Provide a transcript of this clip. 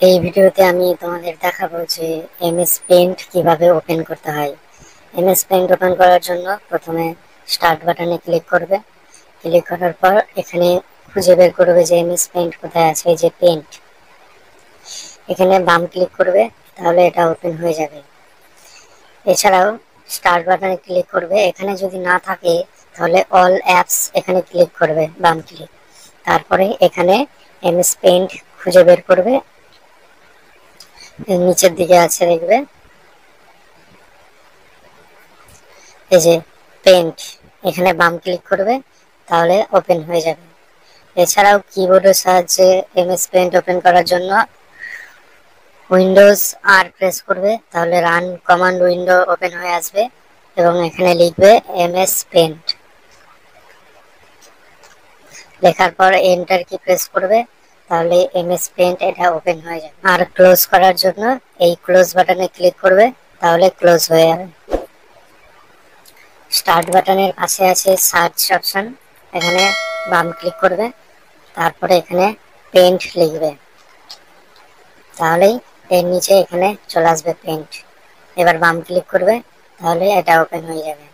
এই ভিডিওতে আমি তোমাদের দেখাবো যে এমএস পেইন্ট কিভাবে ওপেন করতে হয়। এমএস পেইন্ট ওপেন করার জন্য প্রথমে স্টার্ট বাটনে ক্লিক করবে। ক্লিক করার পর এখানে খুঁজে বের করবে যে এমএস পেইন্ট কোথায় আছে, এই যে পেইন্ট, এখানে বাম ক্লিক করবে, তাহলে এটা ওপেন হয়ে যাবে। এছাড়াও স্টার্ট বাটনে ক্লিক করবে, এখানে যদি না থাকে তাহলে অল অ্যাপস এখানে ক্লিক করবে, বাম ক্লিক, তারপরে এখানে এমএস পেইন্ট খুঁজে বের করবে। নিচের দিকে আছে দেখবে, এই যে পেইন্ট, এখানে বাম ক্লিক করবে, তাহলে ওপেন হয়ে যাবে। এছাড়াও কিবোর্ডের সাহায্যে এমএস পেইন্ট ওপেন করার জন্য উইন্ডোজ আর প্রেস করবে, তাহলে রান কমান্ড উইন্ডো ওপেন হয়ে আসবে এবং এখানে লিখবে এমএস পেইন্ট। লেখার পর এন্টার কি প্রেস করবে, তাহলে এমএস পেইন্ট এটা ওপেন হয়ে যাবে। আর ক্লোজ করার জন্য এই ক্লোজ বাটনে ক্লিক করবে, তাহলে ক্লোজ হয়ে যাবে। স্টার্ট বাটনের পাশে আছে সার্চ অপশন, এখানে বাম ক্লিক করবে, তারপরে এখানে পেইন্ট লিখবে, তাহলেই এর নিচে এখানে চলে আসবে পেইন্ট। এবার বাম ক্লিক করবে, তাহলে এটা ওপেন হয়ে যাবে।